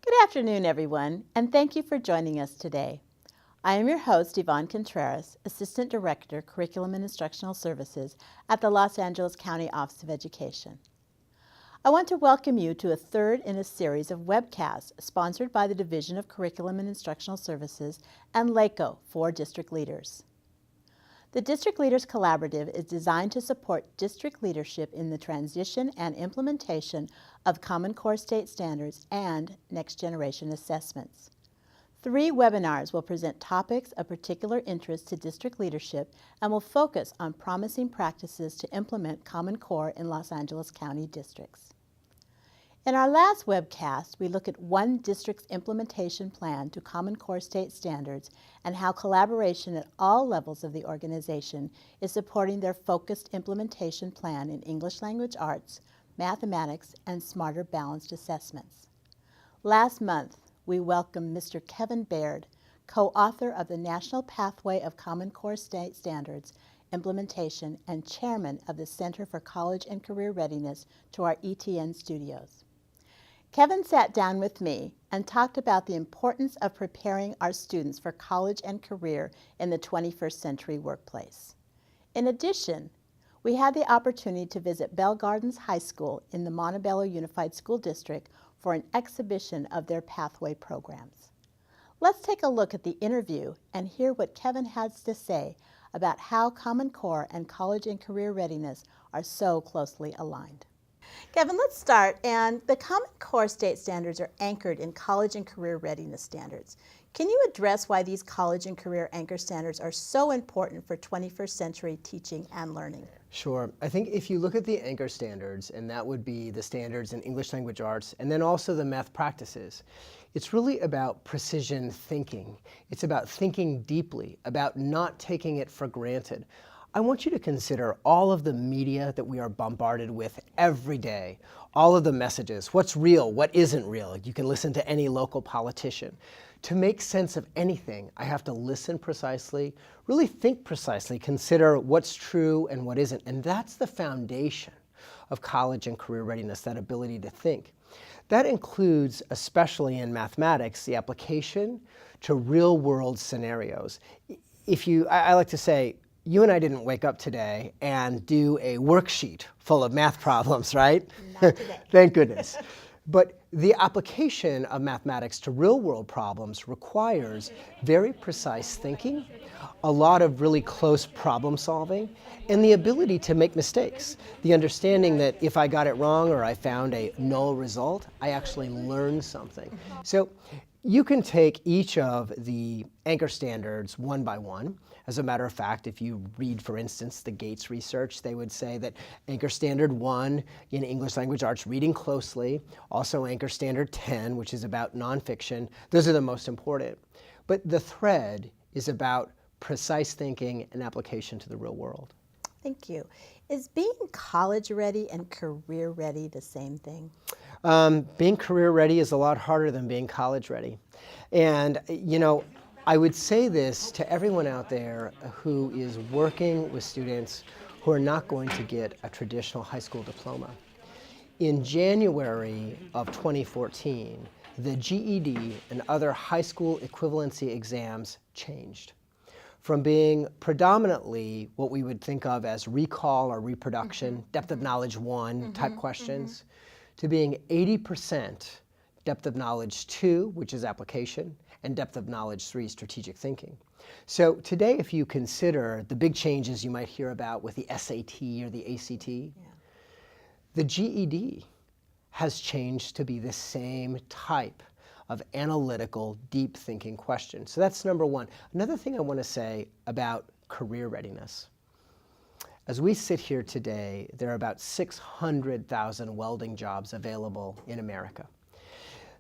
Good afternoon, everyone, and thank you for joining us today. I am your host, Yvonne Contreras, Assistant Director, Curriculum and Instructional Services at the Los Angeles County Office of Education. I want to welcome you to a third in a series of webcasts sponsored by the Division of Curriculum and Instructional Services and LACOE for district leaders. The District Leaders Collaborative is designed to support district leadership in the transition and implementation of Common Core state standards and next generation assessments. 3 webinars will present topics of particular interest to district leadership and will focus on promising practices to implement Common Core in Los Angeles County districts. In our last webcast, we look at one district's implementation plan to Common Core state standards and how collaboration at all levels of the organization is supporting their focused implementation plan in English language arts, mathematics, and smarter balanced assessments. Last month, we welcomed Mr. Kevin Baird, co-author of the National Pathway of Common Core State Standards Implementation and chairman of the Center for College and Career Readiness, to our ETN studios. Kevin sat down with me and talked about the importance of preparing our students for college and career in the 21st century workplace. In addition, we had the opportunity to visit Bell Gardens High School in the Montebello Unified School District for an exhibition of their pathway programs. Let's take a look at the interview and hear what Kevin has to say about how Common Core and college and career readiness are so closely aligned. Kevin, let's start. And the Common Core state standards are anchored in college and career readiness standards. Can you address why these college and career anchor standards are so important for 21st century teaching and learning? Sure. I think if you look at the anchor standards, and that would be the standards in English language arts, and then also the math practices, it's really about precision thinking. It's about thinking deeply, about not taking it for granted. I want you to consider all of the media that we are bombarded with every day, all of the messages, what's real, what isn't real. You can listen to any local politician. To make sense of anything, I have to listen precisely, really think precisely, consider what's true and what isn't. And that's the foundation of college and career readiness, that ability to think. That includes, especially in mathematics, the application to real-world scenarios. I like to say, you and I didn't wake up today and do a worksheet full of math problems, right? Not today. Thank goodness. But the application of mathematics to real-world problems requires very precise thinking, a lot of really close problem solving, and the ability to make mistakes. The understanding that if I got it wrong or I found a null result, I actually learned something. So you can take each of the anchor standards one by one. As a matter of fact, if you read, for instance, the Gates research, they would say that Anchor Standard 1 in English Language Arts, reading closely, also Anchor Standard 10, which is about nonfiction, those are the most important. But the thread is about precise thinking and application to the real world. Thank you. Is being college ready and career ready the same thing? Being career ready is a lot harder than being college ready. And, I would say this to everyone out there who is working with students who are not going to get a traditional high school diploma. In January of 2014, the GED and other high school equivalency exams changed from being predominantly what we would think of as recall or reproduction, depth of knowledge 1 type questions, to being 80% depth of knowledge 2, which is application, and depth of knowledge 3, strategic thinking. So today, if you consider the big changes you might hear about with the SAT or the ACT, the GED has changed to be the same type of analytical, deep thinking question. So that's number one. Another thing I want to say about career readiness. As we sit here today, there are about 600,000 welding jobs available in America.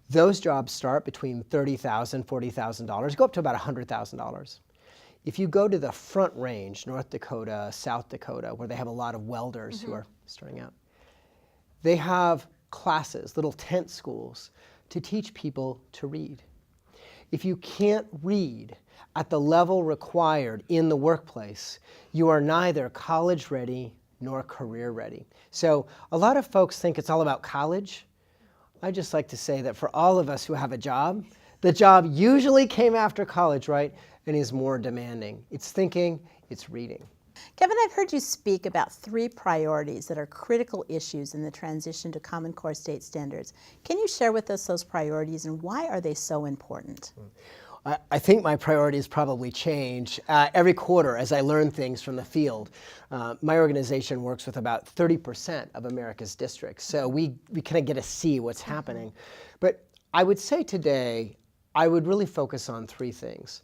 Those jobs start between $30,000, $40,000, go up to about $100,000. If you go to the Front Range, North Dakota, South Dakota, where they have a lot of welders who are starting out, they have classes, little tent schools, to teach people to read. If you can't read at the level required in the workplace, you are neither college ready nor career ready. So a lot of folks think it's all about college. I just like to say that for all of us who have a job, the job usually came after college, right? And is more demanding. It's thinking, it's reading. Kevin, I've heard you speak about 3 priorities that are critical issues in the transition to Common Core state standards. Can you share with us those priorities and why are they so important? I think my priorities probably change every quarter as I learn things from the field. My organization works with about 30% of America's districts, so we kind of get to see what's happening. But I would say today, I would really focus on 3 things.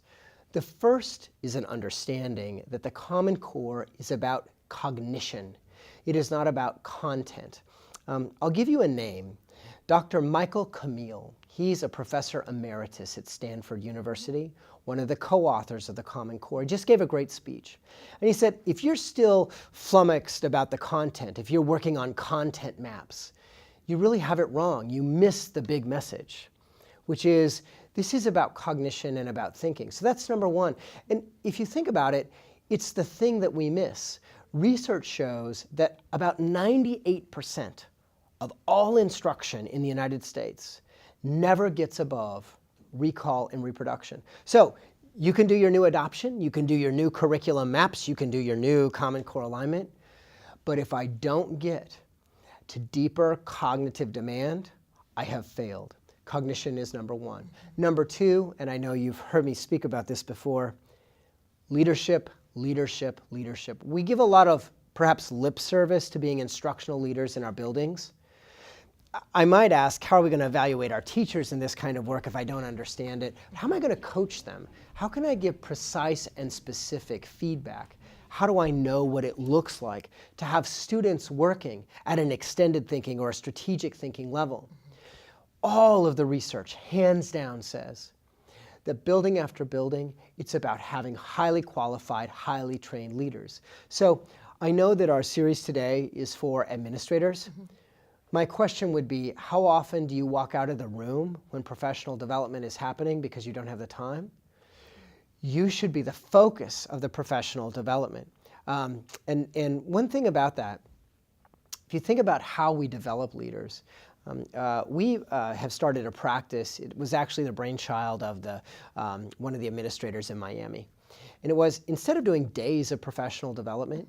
The first is an understanding that the Common Core is about cognition. It is not about content. I'll give you a name, Dr. Michael Camille. He's a professor emeritus at Stanford University, one of the co-authors of the Common Core. He just gave a great speech. And he said, if you're still flummoxed about the content, if you're working on content maps, you really have it wrong. You miss the big message, which is this is about cognition and about thinking. So that's number one. And if you think about it, it's the thing that we miss. Research shows that about 98% of all instruction in the United States never gets above recall and reproduction. So you can do your new adoption, you can do your new curriculum maps, you can do your new Common Core alignment, but if I don't get to deeper cognitive demand, I have failed. Cognition is number one. Number two, and I know you've heard me speak about this before, leadership, leadership, leadership. We give a lot of perhaps lip service to being instructional leaders in our buildings. I might ask, how are we going to evaluate our teachers in this kind of work if I don't understand it? How am I going to coach them? How can I give precise and specific feedback? How do I know what it looks like to have students working at an extended thinking or a strategic thinking level? All of the research, hands down, says that building after building, it's about having highly qualified, highly trained leaders. So I know that our series today is for administrators. My question would be, how often do you walk out of the room when professional development is happening because you don't have the time? You should be the focus of the professional development. And one thing about that, if you think about how we develop leaders, we have started a practice. It was actually the brainchild of one of the administrators in Miami. And it was, instead of doing days of professional development,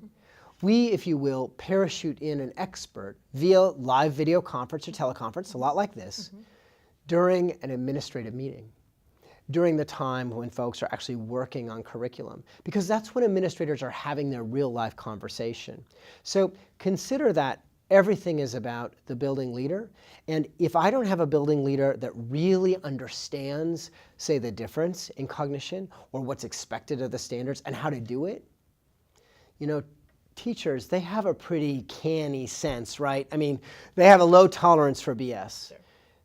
we, if you will, parachute in an expert via live video conference or teleconference, a lot like this, during an administrative meeting, during the time when folks are actually working on curriculum, because that's when administrators are having their real life conversation. So consider that everything is about the building leader, and if I don't have a building leader that really understands, say, the difference in cognition or what's expected of the standards and how to do it, you know, teachers, they have a pretty canny sense, right? I mean, they have a low tolerance for BS. Sure.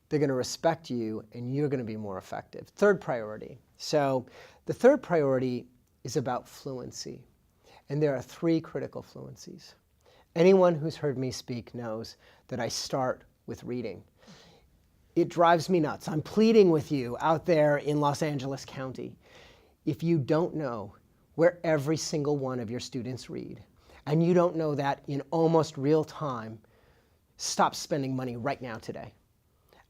They're going to respect you, and you're going to be more effective. Third priority. So the third priority is about fluency. And there are 3 critical fluencies. Anyone who's heard me speak knows that I start with reading. It drives me nuts. I'm pleading with you out there in Los Angeles County. If you don't know where every single one of your students read, and you don't know that in almost real time, stop spending money right now today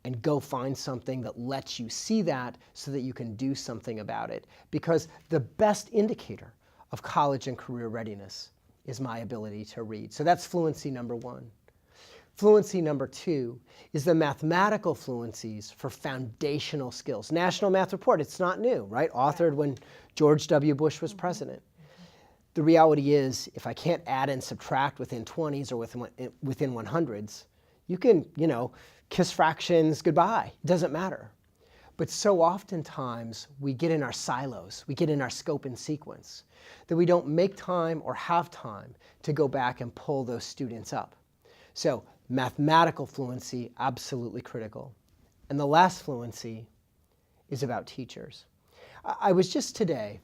and go find something that lets you see that so that you can do something about it. Because the best indicator of college and career readiness is my ability to read. So that's fluency number 1. Fluency number 2 is the mathematical fluencies for foundational skills. National Math Report, it's not new, right? Authored when George W. Bush was president. The reality is, if I can't add and subtract within 20s or within 100s, you can, kiss fractions goodbye. It doesn't matter. But so oftentimes, we get in our silos, we get in our scope and sequence, that we don't make time or have time to go back and pull those students up. So mathematical fluency, absolutely critical. And the last fluency is about teachers. I was just today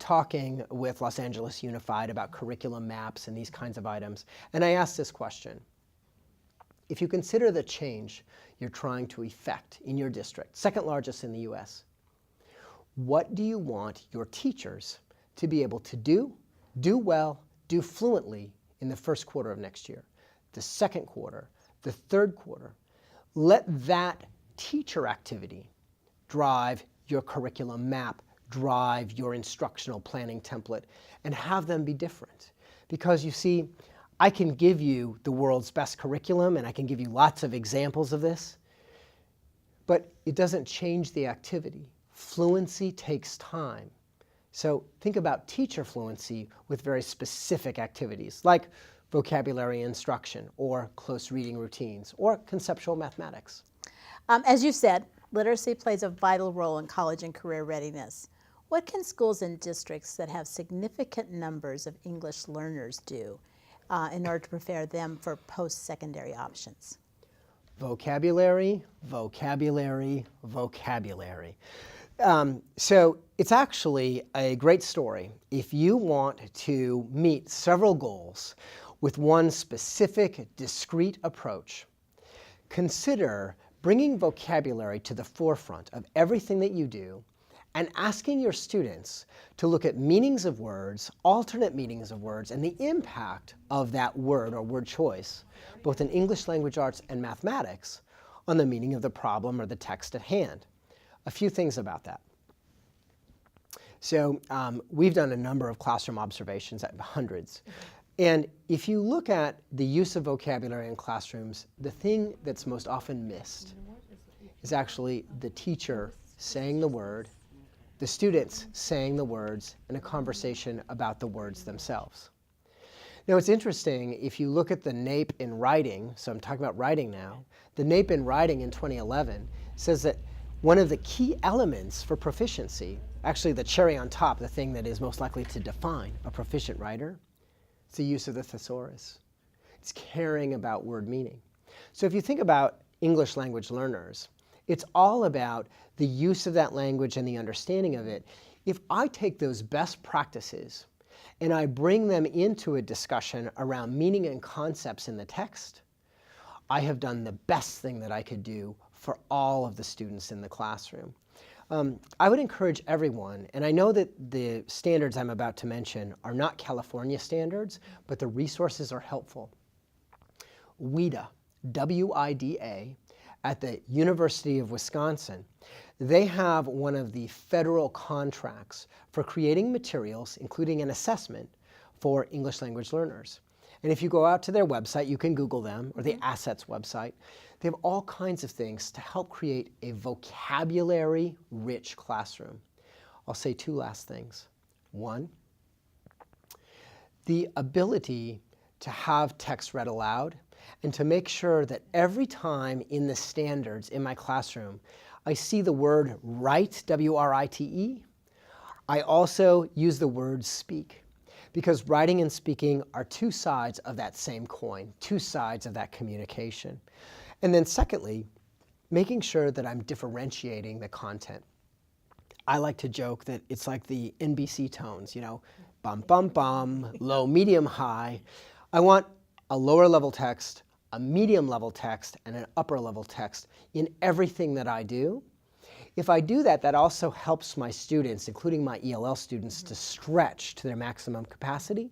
talking with Los Angeles Unified about curriculum maps and these kinds of items. And I asked this question. If you consider the change you're trying to effect in your district, second largest in the US, what do you want your teachers to be able to do well, do fluently in the first quarter of next year, the second quarter, the third quarter? Let that teacher activity drive your curriculum map, drive your instructional planning template, and have them be different. Because you see, I can give you the world's best curriculum, and I can give you lots of examples of this, but it doesn't change the activity. Fluency takes time. So think about teacher fluency with very specific activities, like vocabulary instruction, or close reading routines, or conceptual mathematics. As you said, literacy plays a vital role in college and career readiness. What can schools and districts that have significant numbers of English learners do in order to prepare them for post-secondary options? Vocabulary, vocabulary, vocabulary. So it's actually a great story if you want to meet several goals with one specific, discrete approach. Consider bringing vocabulary to the forefront of everything that you do and asking your students to look at meanings of words, alternate meanings of words, and the impact of that word or word choice, both in English language arts and mathematics, on the meaning of the problem or the text at hand. A few things about that. So we've done a number of classroom observations, hundreds. And if you look at the use of vocabulary in classrooms, the thing that's most often missed is actually the teacher saying the word, the students saying the words, and a conversation about the words themselves. Now it's interesting, if you look at the NAEP in writing, so I'm talking about writing now, the NAEP in writing in 2011 says that one of the key elements for proficiency, actually the cherry on top, the thing that is most likely to define a proficient writer, it's the use of the thesaurus. It's caring about word meaning. So if you think about English language learners, it's all about the use of that language and the understanding of it. If I take those best practices and I bring them into a discussion around meaning and concepts in the text, I have done the best thing that I could do for all of the students in the classroom. I would encourage everyone, and I know that the standards I'm about to mention are not California standards, but the resources are helpful. WIDA, W-I-D-A, at the University of Wisconsin, they have one of the federal contracts for creating materials, including an assessment, for English language learners. And if you go out to their website, you can Google them, or the Assets website. They have all kinds of things to help create a vocabulary-rich classroom. I'll say two last things. One, the ability to have text read aloud and to make sure that every time in the standards in my classroom I see the word write, W-R-I-T-E, I also use the word speak. Because writing and speaking are two sides of that same coin, two sides of that communication. And then secondly, making sure that I'm differentiating the content. I like to joke that it's like the NBC tones, you know, bum, bum, bum, low, medium, high. I want a lower level text, a medium level text, and an upper level text in everything that I do. If I do that, that also helps my students, including my ELL students, to stretch to their maximum capacity.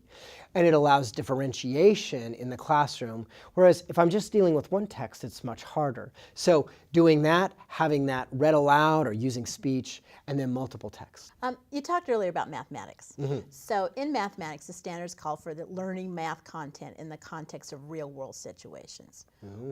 And it allows differentiation in the classroom. Whereas if I'm just dealing with one text, it's much harder. So doing that, having that read aloud or using speech, and then multiple texts. You talked earlier about mathematics. So in mathematics, the standards call for the learning math content in the context of real-world situations.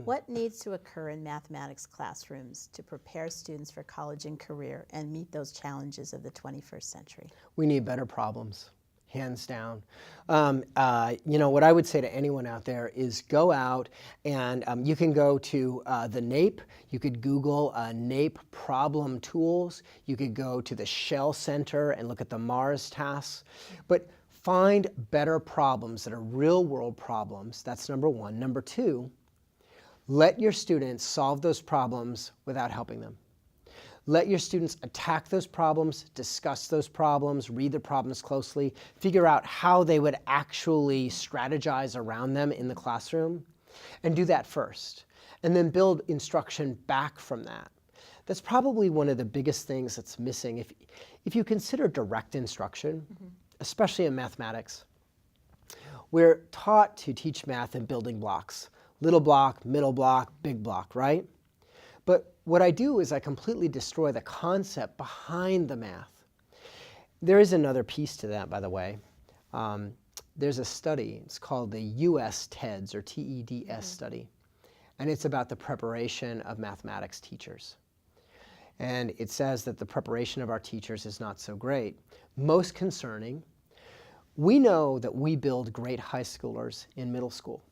What needs to occur in mathematics classrooms to prepare students for college and career and meet those challenges of the 21st century? We need better problems, hands down. You know, what I would say to anyone out there is go out and you can go to the NAEP. You could Google NAEP problem tools. You could go to the Shell Center and look at the Mars tasks. But find better problems that are real world problems. That's number one. Number two, let your students solve those problems without helping them. Let your students attack those problems, discuss those problems, read the problems closely, figure out how they would actually strategize around them in the classroom, and do that first. And then build instruction back from that. That's probably one of the biggest things that's missing. If you consider direct instruction, especially in mathematics, we're taught to teach math in building blocks. Little block, middle block, big block, right? But what I do is I completely destroy the concept behind the math. There is another piece to that, by the way. There's a study, it's called the US TEDS, or TEDS study, and it's about the preparation of mathematics teachers. And it says that the preparation of our teachers is not so great. Most concerning, we know that we build great high schoolers in middle school.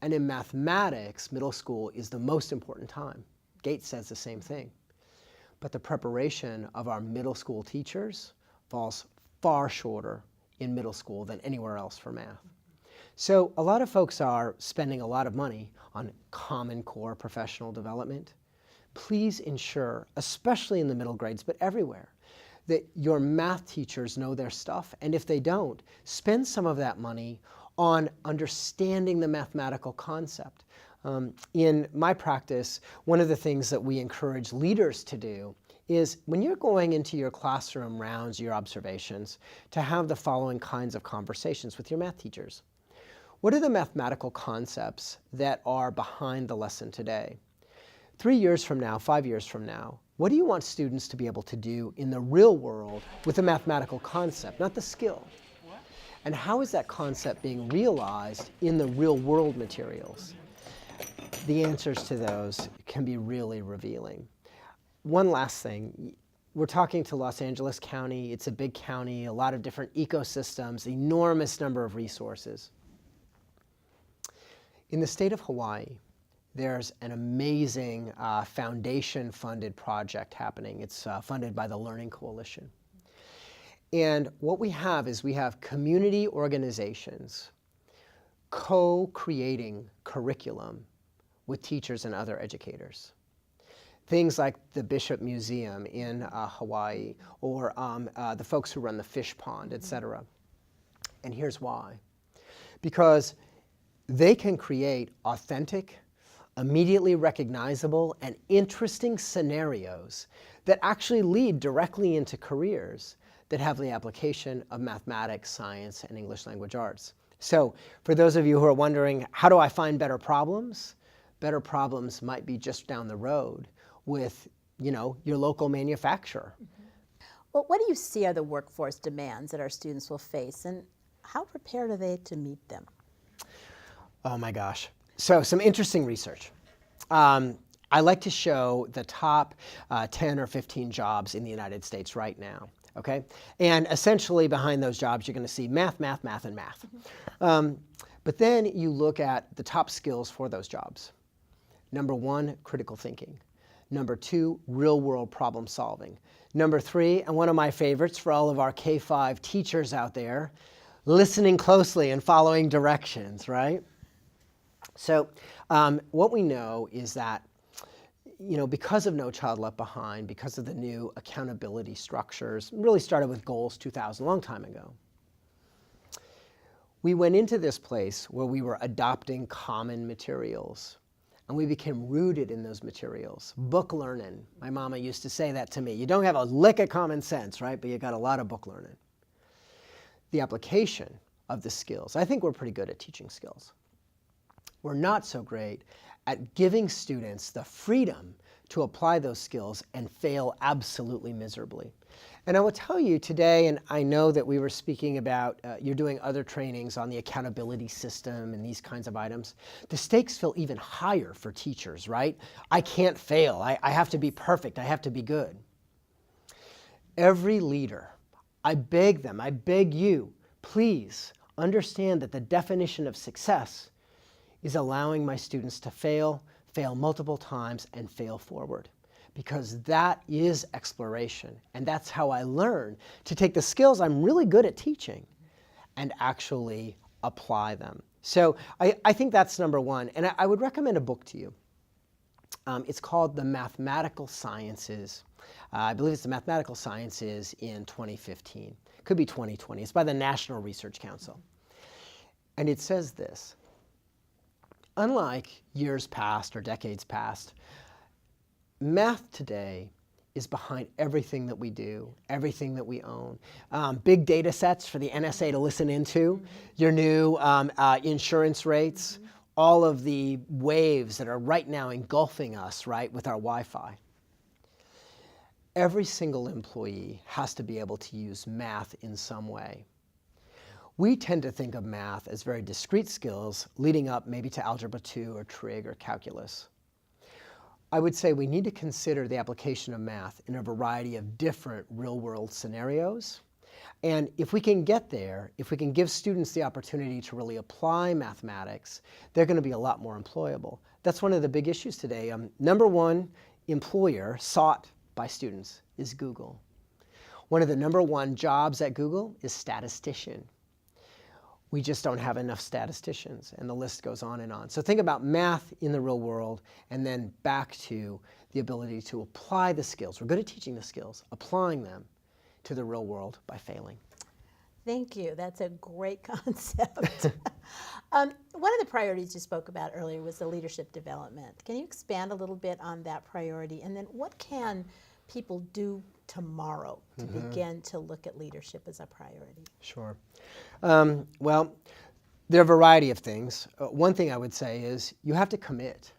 And in mathematics, middle school is the most important time. Gates says the same thing. But the preparation of our middle school teachers falls far shorter in middle school than anywhere else for math. So a lot of folks are spending a lot of money on Common Core professional development. Please ensure, especially in the middle grades, but everywhere, that your math teachers know their stuff. And if they don't, spend some of that money on understanding the mathematical concept. In my practice, one of the things that we encourage leaders to do is when you're going into your classroom rounds, your observations, to have the following kinds of conversations with your math teachers. What are the mathematical concepts that are behind the lesson today? 3 years from now, 5 years from now, what do you want students to be able to do in the real world with a mathematical concept, not the skill? And how is that concept being realized in the real world materials? The answers to those can be really revealing. One last thing, we're talking to Los Angeles County. It's a big county, a lot of different ecosystems, enormous number of resources. In the state of Hawaii, there's an amazing foundation-funded project happening. It's funded by the Learning Coalition. And what we have is we have community organizations co-creating curriculum with teachers and other educators. Things like the Bishop Museum in Hawaii, or the folks who run the fish pond, etc. And here's why. Because they can create authentic, immediately recognizable, and interesting scenarios that actually lead directly into careers that have the application of mathematics, science, and English language arts. So for those of you who are wondering, how do I find better problems? Better problems might be just down the road with, your local manufacturer. Well, what do you see are the workforce demands that our students will face, and how prepared are they to meet them? Oh my gosh. So some interesting research. I like to show the top 10 or 15 jobs in the United States right now. Okay? And essentially behind those jobs, you're going to see math, math, math, and math. But then you look at the top skills for those jobs. Number 1, critical thinking. Number 2, real-world problem solving. Number 3, and one of my favorites for all of our K-5 teachers out there, listening closely and following directions, right? So what we know is that, because of No Child Left Behind, because of the new accountability structures, really started with Goals 2000, a long time ago, we went into this place where we were adopting common materials. And we became rooted in those materials. Book learning. My mama used to say that to me. You don't have a lick of common sense, right? But you got a lot of book learning. The application of the skills. I think we're pretty good at teaching skills. We're not so great at giving students the freedom to apply those skills and fail absolutely miserably. And I will tell you today, and I know that we were speaking about, you're doing other trainings on the accountability system and these kinds of items. The stakes feel even higher for teachers, right? I can't fail. I have to be perfect. I have to be good. Every leader, I beg them, I beg you, please understand that the definition of success is allowing my students to fail multiple times, and fail forward. Because that is exploration. And that's how I learn to take the skills I'm really good at teaching and actually apply them. So I think that's number 1. And I would recommend a book to you. It's called The Mathematical Sciences. I believe it's The Mathematical Sciences in 2015. Could be 2020. It's by the National Research Council. And it says this. Unlike years past or decades past, math today is behind everything that we do, everything that we own. Big data sets for the NSA to listen into, your new insurance rates, all of the waves that are right now engulfing us, right, with our Wi-Fi. Every single employee has to be able to use math in some way. We tend to think of math as very discrete skills leading up maybe to Algebra 2 or trig or calculus. I would say we need to consider the application of math in a variety of different real-world scenarios. And if we can get there, if we can give students the opportunity to really apply mathematics, they're going to be a lot more employable. That's one of the big issues today. Number one employer sought by students is Google. One of the number one jobs at Google is statistician. We just don't have enough statisticians, and the list goes on and on. So think about math in the real world, and then back to the ability to apply the skills. We're good at teaching the skills, applying them to the real world by failing. Thank you. That's a great concept. One of the priorities you spoke about earlier was the leadership development. Can you expand a little bit on that priority? And then what can people do tomorrow to begin to look at leadership as a priority? Sure. Well, there are a variety of things. One thing I would say is you have to commit.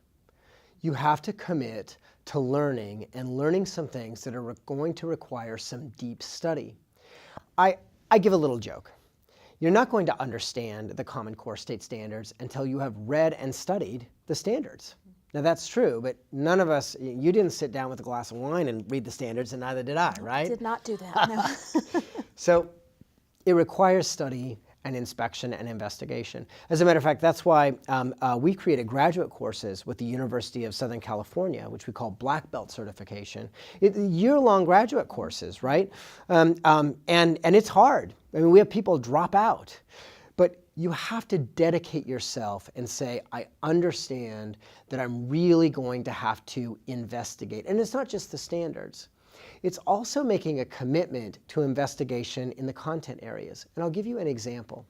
You have to commit to learning and learning some things that are going to require some deep study. I give a little joke. You're not going to understand the Common Core state standards until you have read and studied the standards. Now that's true, but none of us, you didn't sit down with a glass of wine and read the standards, and neither did I, right? I did not do that, no. So it requires study and inspection and investigation. As a matter of fact, that's why we created graduate courses with the University of Southern California, which we call Black Belt certification. Year-long graduate courses, right? And it's hard. I mean, we have people drop out. But you have to dedicate yourself and say, I understand that I'm really going to have to investigate. And it's not just the standards. It's also making a commitment to investigation in the content areas. And I'll give you an example.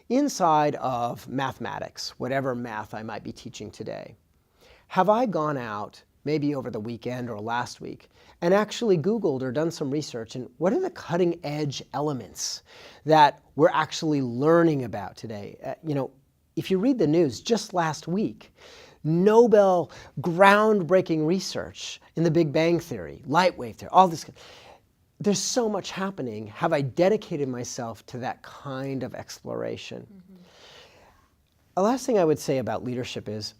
Inside of mathematics, whatever math I might be teaching today, have I gone out maybe over the weekend or last week and actually Googled or done some research and what are the cutting edge elements that we're actually learning about today? If you read the news just last week, Nobel groundbreaking research in the Big Bang Theory, light wave theory, all this. There's so much happening. Have I dedicated myself to that kind of exploration? The last thing I would say about leadership is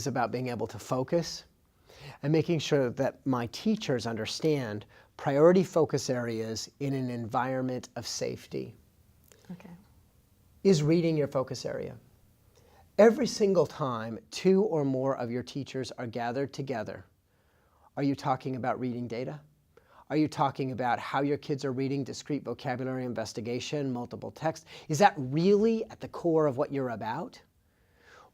about being able to focus and making sure that my teachers understand priority focus areas in an environment of safety. Okay. Is reading your focus area? Every single time 2 or more of your teachers are gathered together, are you talking about reading data? Are you talking about how your kids are reading discrete vocabulary investigation, multiple text? Is that really at the core of what you're about?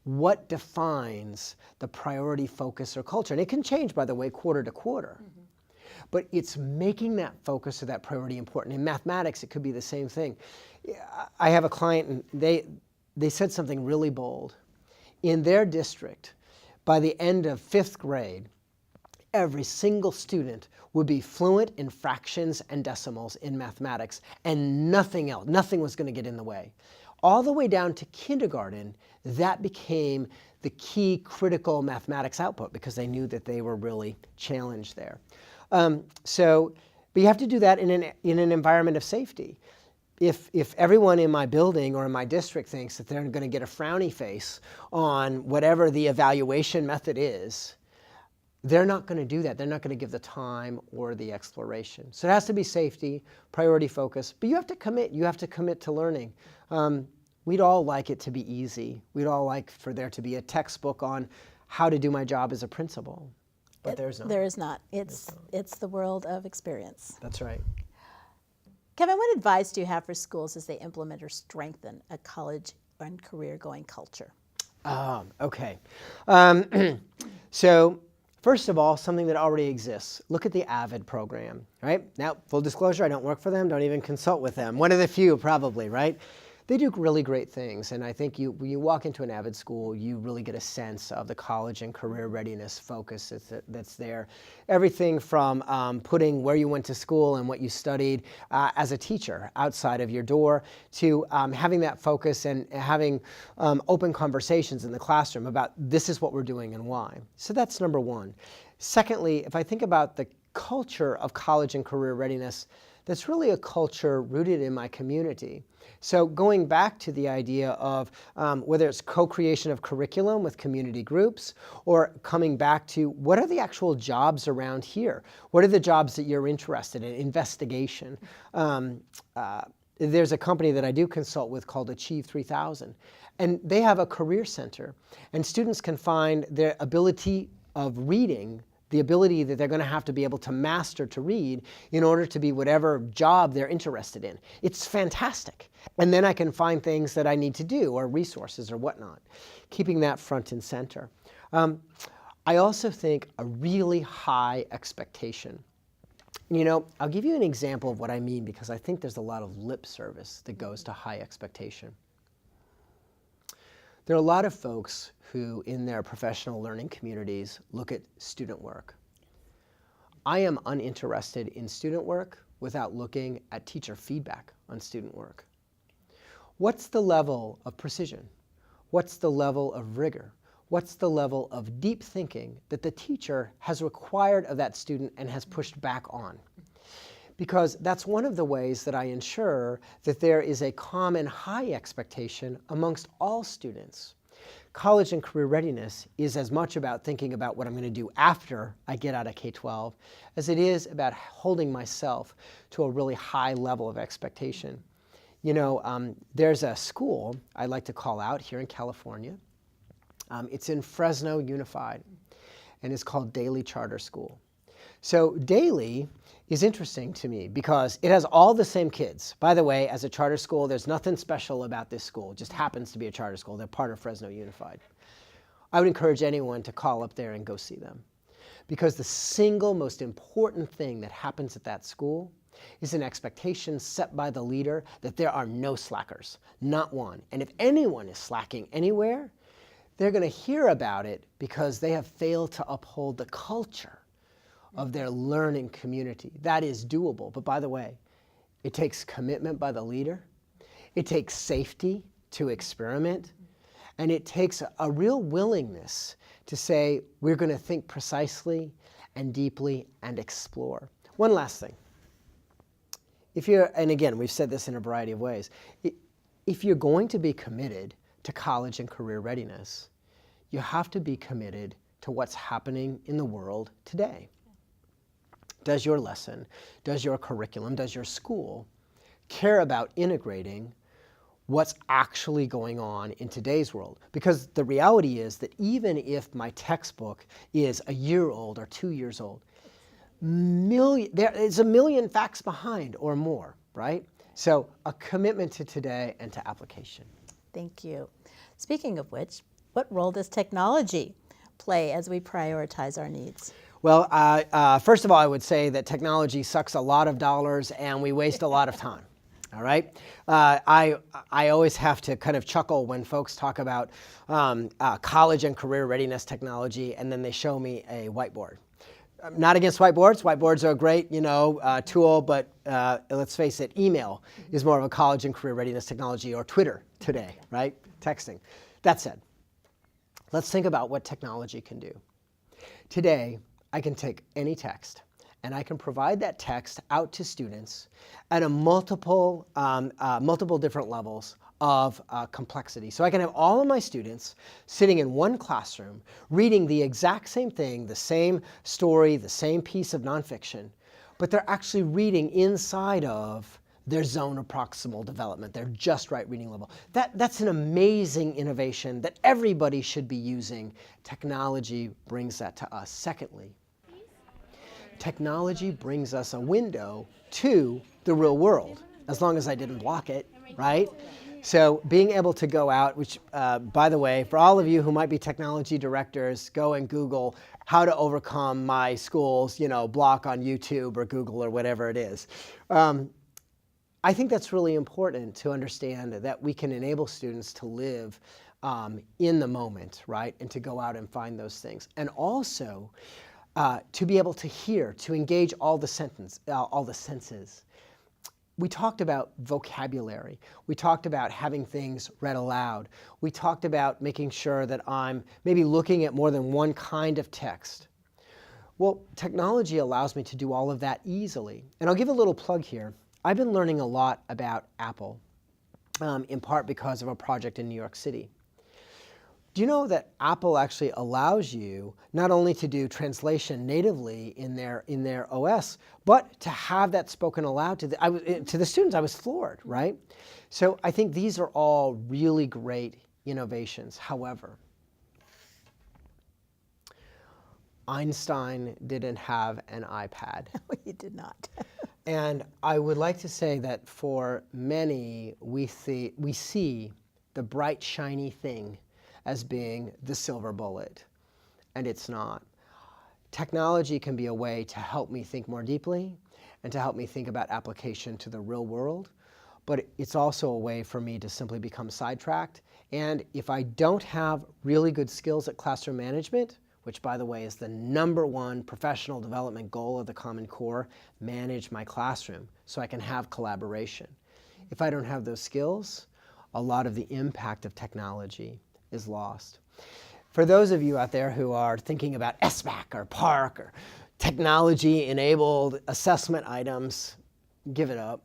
What defines the priority focus or culture? And it can change, by the way, quarter to quarter. But it's making that focus or that priority important. In mathematics, it could be the same thing. I have a client, and they said something really bold. In their district, by the end of 5th grade, every single student would be fluent in fractions and decimals in mathematics, and nothing else. Nothing was going to get in the way. All the way down to kindergarten, that became the key critical mathematics output because they knew that they were really challenged there. But you have to do that in an environment of safety. If everyone in my building or in my district thinks that they're going to get a frowny face on whatever the evaluation method is, they're not going to do that. They're not going to give the time or the exploration. So it has to be safety, priority focus, but you have to commit. You have to commit to learning. We'd all like it to be easy. We'd all like for there to be a textbook on how to do my job as a principal, but there's not. There is not. It's the world of experience. That's right. Kevin, what advice do you have for schools as they implement or strengthen a college and career-going culture? Okay. So first of all, something that already exists. Look at the AVID program, right? Now, full disclosure, I don't work for them, don't even consult with them. One of the few, probably, right? They do really great things, and I think when you walk into an Avid school, you really get a sense of the college and career readiness focus that's there. Everything from putting where you went to school and what you studied as a teacher outside of your door to having that focus and having open conversations in the classroom about this is what we're doing and why. So that's number one. Secondly, if I think about the culture of college and career readiness, that's really a culture rooted in my community. So going back to the idea of whether it's co-creation of curriculum with community groups, or coming back to what are the actual jobs around here? What are the jobs that you're interested in? Investigation. There's a company that I do consult with called Achieve 3000, and they have a career center, and students can find their ability of reading, the ability that they're going to have to be able to master to read in order to be whatever job they're interested in. It's fantastic. And then I can find things that I need to do, or resources or whatnot, keeping that front and center. I also think a really high expectation. You know, I'll give you an example of what I mean, because I think there's a lot of lip service that goes to high expectation. There are a lot of folks who, in their professional learning communities, look at student work. I am uninterested in student work without looking at teacher feedback on student work. What's the level of precision? What's the level of rigor? What's the level of deep thinking that the teacher has required of that student and has pushed back on? Because that's one of the ways that I ensure that there is a common high expectation amongst all students. College and career readiness is as much about thinking about what I'm going to do after I get out of K-12 as it is about holding myself to a really high level of expectation. You know, there's a school I'd like to call out here in California. It's in Fresno Unified, and it's called Daly Charter School. So Daly is interesting to me because it has all the same kids. By the way, as a charter school, there's nothing special about this school. It just happens to be a charter school. They're part of Fresno Unified. I would encourage anyone to call up there and go see them, because the single most important thing that happens at that school is an expectation set by the leader that there are no slackers, not one. And if anyone is slacking anywhere, they're going to hear about it because they have failed to uphold the culture of their learning community. That is doable. But by the way, it takes commitment by the leader. It takes safety to experiment. And it takes a real willingness to say, we're going to think precisely and deeply and explore. One last thing. And again, we've said this in a variety of ways. If you're going to be committed to college and career readiness, you have to be committed to what's happening in the world today. Does your lesson, does your curriculum, does your school care about integrating what's actually going on in today's world? Because the reality is that even if my textbook is a year old or 2 years old, there is a million facts behind or more, right? So a commitment to today and to application. Thank you. Speaking of which, what role does technology play as we prioritize our needs? Well, first of all, I would say that technology sucks a lot of dollars and we waste a lot of time. All right? I always have to kind of chuckle when folks talk about college and career readiness technology, and then they show me a whiteboard. I'm not against whiteboards. Whiteboards are a great, tool, but let's face it, email is more of a college and career readiness technology, or Twitter today, right? Texting. That said, let's think about what technology can do. Today, I can take any text and I can provide that text out to students at a multiple different levels of complexity. So I can have all of my students sitting in one classroom reading the exact same thing, the same story, the same piece of nonfiction, but they're actually reading inside of their zone of proximal development, their just right reading level. That's an amazing innovation that everybody should be using. Technology brings that to us. Secondly, technology brings us a window to the real world, as long as I didn't block it, right? So being able to go out, which, by the way, for all of you who might be technology directors, go and Google how to overcome my school's, block on YouTube or Google or whatever it is. I think that's really important to understand that we can enable students to live in the moment, right? And to go out and find those things. And also to be able to hear, to engage all the senses. We talked about vocabulary. We talked about having things read aloud. We talked about making sure that I'm maybe looking at more than one kind of text. Well, technology allows me to do all of that easily. And I'll give a little plug here. I've been learning a lot about Apple, in part because of a project in New York City. Do you know that Apple actually allows you not only to do translation natively in their OS, but to have that spoken aloud to the students? I was floored, right? So I think these are all really great innovations. However, Einstein didn't have an iPad. No, he did not. And I would like to say that for many, we see the bright, shiny thing as being the silver bullet, and it's not. Technology can be a way to help me think more deeply and to help me think about application to the real world, but it's also a way for me to simply become sidetracked. And if I don't have really good skills at classroom management, which by the way is the #1 professional development goal of the Common Core, manage my classroom so I can have collaboration. If I don't have those skills, a lot of the impact of technology is lost. For those of you out there who are thinking about SBAC or PARC or technology-enabled assessment items, give it up.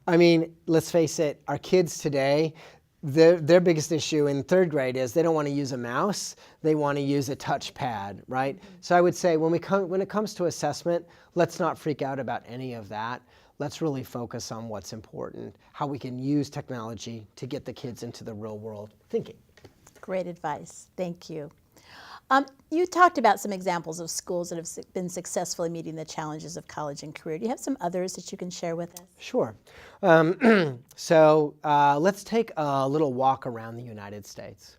I mean, let's face it, our kids today, their biggest issue in 3rd grade is they don't want to use a mouse, they want to use a touchpad, right? So I would say when it comes to assessment, let's not freak out about any of that. Let's really focus on what's important, how we can use technology to get the kids into the real world thinking. Great advice. Thank you. You talked about some examples of schools that have been successfully meeting the challenges of college and career. Do you have some others that you can share with us? Sure. So let's take a little walk around the United States.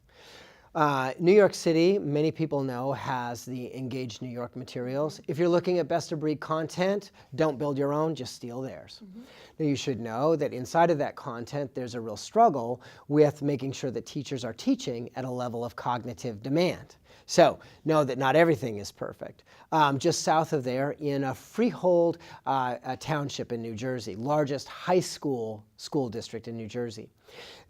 New York City, many people know, has the Engage New York materials. If you're looking at best of breed content, don't build your own, just steal theirs. Now you should know that inside of that content, there's a real struggle with making sure that teachers are teaching at a level of cognitive demand. So know that not everything is perfect. Just south of there, in a Freehold township in New Jersey, largest high school district in New Jersey,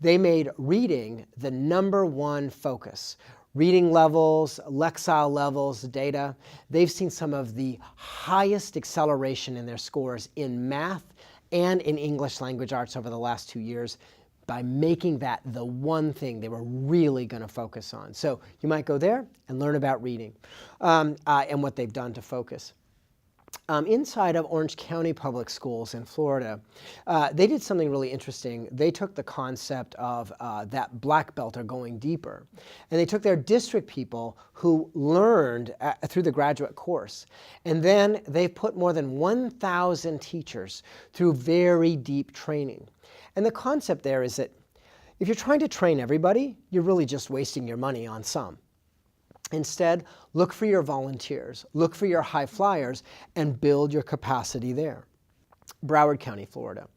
they made reading the #1 focus. Reading levels, Lexile levels, data. They've seen some of the highest acceleration in their scores in math and in English language arts over the last 2 years by making that the one thing they were really going to focus on. So you might go there and learn about reading and what they've done to focus. Inside of Orange County Public Schools in Florida, they did something really interesting. They took the concept of that black belt or going deeper, and they took their district people who learned through the graduate course, and then they put more than 1,000 teachers through very deep training. And the concept there is that if you're trying to train everybody, you're really just wasting your money on some. Instead, look for your volunteers, look for your high flyers, and build your capacity there. Broward County, Florida.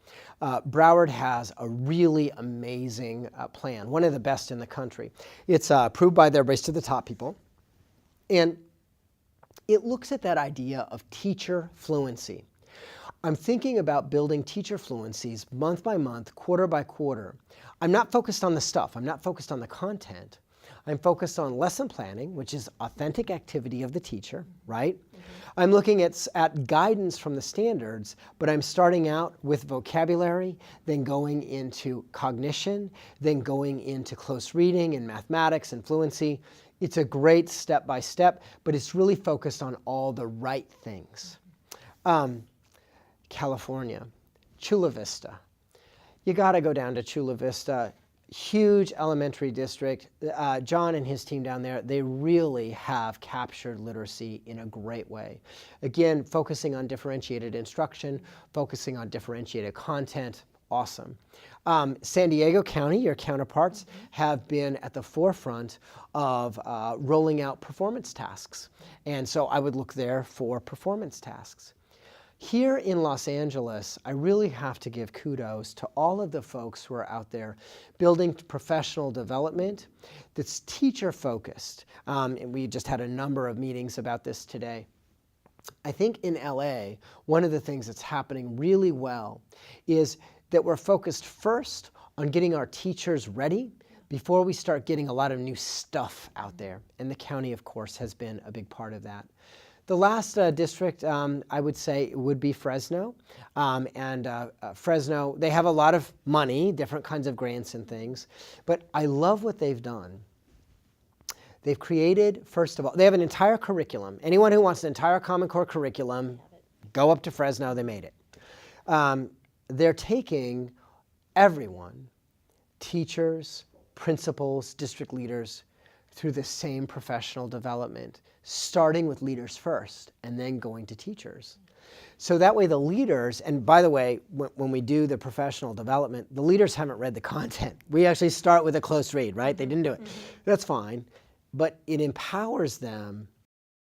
Broward has a really amazing plan, one of the best in the country. It's approved by their Race to the Top people, and it looks at that idea of teacher fluency. I'm thinking about building teacher fluencies month by month, quarter by quarter. I'm not focused on the stuff. I'm not focused on the content. I'm focused on lesson planning, which is authentic activity of the teacher, right? I'm looking at guidance from the standards, but I'm starting out with vocabulary, then going into cognition, then going into close reading and mathematics and fluency. It's a great step-by-step, but it's really focused on all the right things. California, Chula Vista. You got to go down to Chula Vista. Huge elementary district. John and his team down there, they really have captured literacy in a great way. Again, focusing on differentiated instruction, focusing on differentiated content. Awesome. San Diego County, your counterparts, have been at the forefront of rolling out performance tasks. And so I would look there for performance tasks. Here in Los Angeles, I really have to give kudos to all of the folks who are out there building professional development that's teacher-focused. And we just had a number of meetings about this today. I think in LA, one of the things that's happening really well is that we're focused first on getting our teachers ready before we start getting a lot of new stuff out there. And the county, of course, has been a big part of that. The last district, I would say, would be Fresno. Fresno, they have a lot of money, different kinds of grants and things. But I love what they've done. They've created, first of all, they have an entire curriculum. Anyone who wants an entire Common Core curriculum, go up to Fresno, they made it. They're taking everyone, teachers, principals, district leaders, through the same professional development, starting with leaders first and then going to teachers. So that way the leaders, and by the way, when we do the professional development, the leaders haven't read the content. We actually start with a close read, right? They didn't do it. That's fine. But it empowers them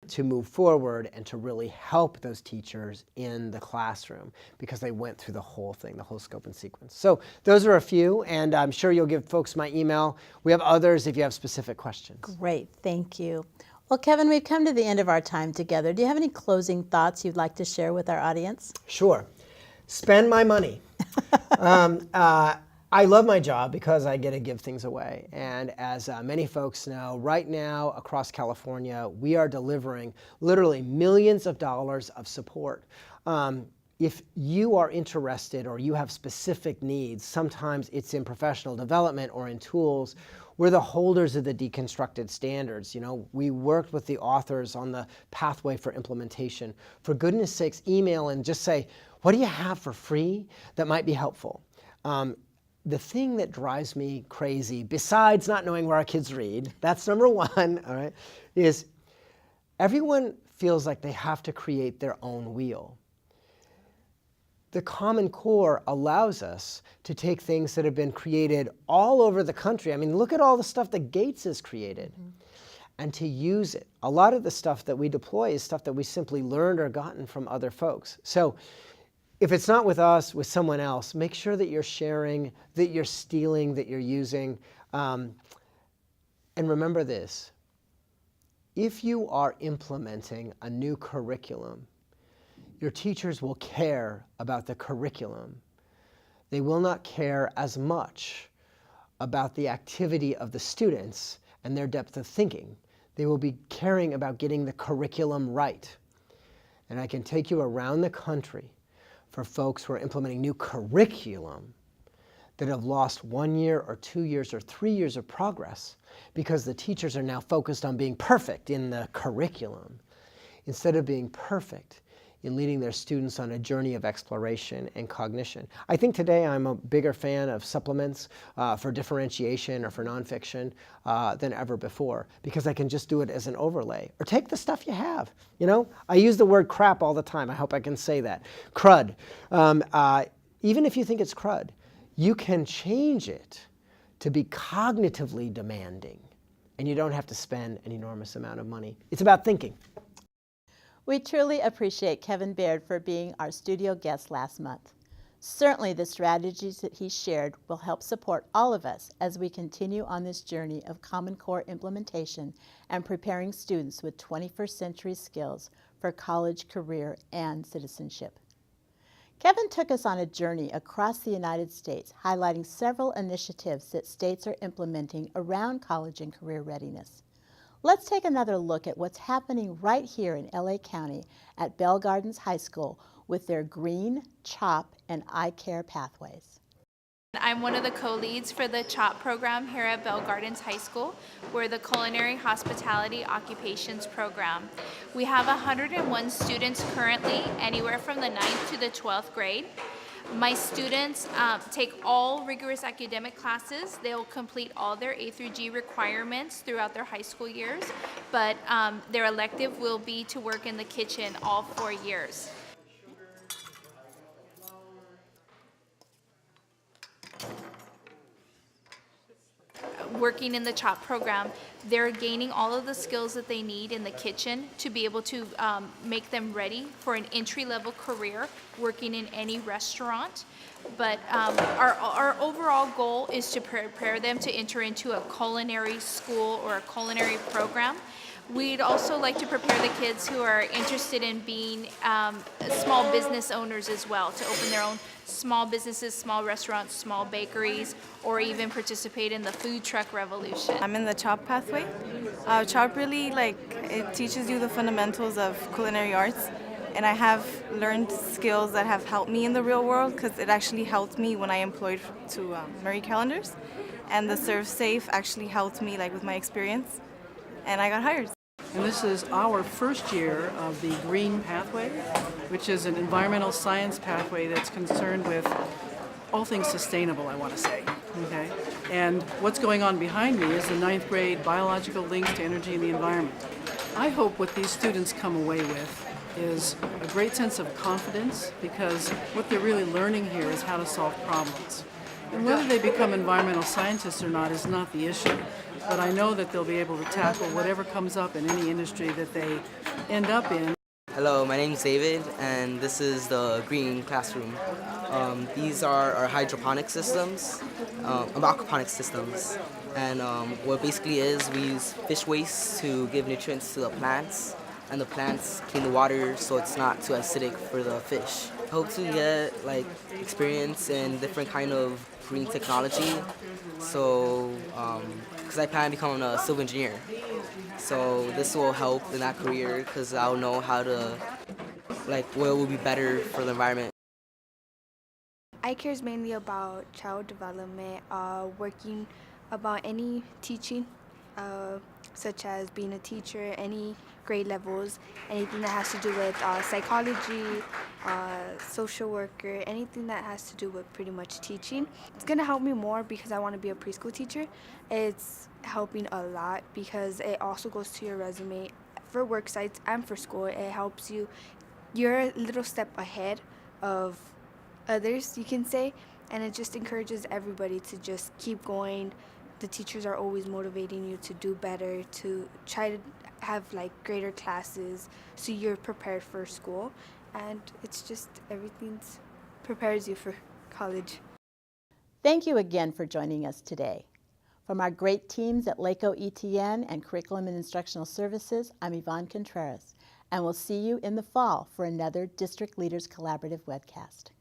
to move forward and to really help those teachers in the classroom because they went through the whole thing, the whole scope and sequence. So those are a few, and I'm sure you'll give folks my email. We have others if you have specific questions. Great, thank you. Well, Kevin, we've come to the end of our time together. Do you have any closing thoughts you'd like to share with our audience? Sure. Spend my money. I love my job because I get to give things away. And as many folks know, right now across California, we are delivering literally millions of dollars of support. If you are interested or you have specific needs, sometimes it's in professional development or in tools. We're the holders of the deconstructed standards. You know, we worked with the authors on the pathway for implementation. For goodness sakes, email and just say, what do you have for free that might be helpful? The thing that drives me crazy, besides not knowing where our kids read, that's number one, all right, is everyone feels like they have to create their own wheel. The Common Core allows us to take things that have been created all over the country. I mean, look at all the stuff that Gates has created, and to use it. A lot of the stuff that we deploy is stuff that we simply learned or gotten from other folks. So if it's not with us, with someone else, make sure that you're sharing, that you're stealing, that you're using. And remember this, if you are implementing a new curriculum, your teachers will care about the curriculum. They will not care as much about the activity of the students and their depth of thinking. They will be caring about getting the curriculum right. And I can take you around the country for folks who are implementing new curriculum that have lost 1 year or 2 years or 3 years of progress because the teachers are now focused on being perfect in the curriculum instead of being perfect in leading their students on a journey of exploration and cognition. I think today I'm a bigger fan of supplements for differentiation or for nonfiction than ever before because I can just do it as an overlay. Or take the stuff you have. You know, I use the word crap all the time. I hope I can say that. Crud. Even if you think it's crud, you can change it to be cognitively demanding and you don't have to spend an enormous amount of money. It's about thinking. We truly appreciate Kevin Baird for being our studio guest last month. Certainly the strategies that he shared will help support all of us as we continue on this journey of Common Core implementation and preparing students with 21st century skills for college, career, and citizenship. Kevin took us on a journey across the United States, highlighting several initiatives that states are implementing around college and career readiness. Let's take another look at what's happening right here in LA County at Bell Gardens High School with their Green, CHOP, and Eye Care pathways. I'm one of the co-leads for the CHOP program here at Bell Gardens High School. We're the Culinary Hospitality Occupations program. We have 101 students currently, anywhere from the 9th to the 12th grade. My students take all rigorous academic classes. They'll complete all their A through G requirements throughout their high school years, but their elective will be to work in the kitchen all 4 years. working in the CHOP program, they're gaining all of the skills that they need in the kitchen to be able to make them ready for an entry-level career working in any restaurant. But our overall goal is to prepare them to enter into a culinary school or a culinary program. We'd also like to prepare the kids who are interested in being small business owners as well, to open their own small businesses, small restaurants, small bakeries, or even participate in the food truck revolution. I'm in the CHOP pathway. CHOP really, it teaches you the fundamentals of culinary arts, and I have learned skills that have helped me in the real world, because it actually helped me when I employed to Marie Callender's, and the Serve Safe actually helped me with my experience, and I got hired. And this is our first year of the Green Pathway, which is an environmental science pathway that's concerned with all things sustainable, I want to say. Okay? And what's going on behind me is the 9th grade biological links to energy and the environment. I hope what these students come away with is a great sense of confidence, because what they're really learning here is how to solve problems. And whether they become environmental scientists or not is not the issue. But I know that they'll be able to tackle whatever comes up in any industry that they end up in. Hello, my name is David, and this is the Green Classroom. These are our hydroponic systems, aquaponic systems. And what basically is, we use fish waste to give nutrients to the plants, and the plants clean the water so it's not too acidic for the fish. I hope to get experience in different kind of green technology, so because I plan on becoming a civil engineer. So this will help in that career, because I'll know how to, what will be better for the environment. I cares mainly about child development, working about any teaching, such as being a teacher, any grade levels, anything that has to do with psychology, social worker, anything that has to do with pretty much teaching. It's going to help me more because I want to be a preschool teacher. It's helping a lot because it also goes to your resume for work sites and for school. It helps you. You're a little step ahead of others, you can say, and it just encourages everybody to just keep going. The teachers are always motivating you to do better, to try to have greater classes so you're prepared for school, and it's just everything prepares you for college. Thank you again for joining us today. From our great teams at LACOE ETN and Curriculum and Instructional Services, I'm Yvonne Contreras, and we'll see you in the fall for another District Leaders Collaborative webcast.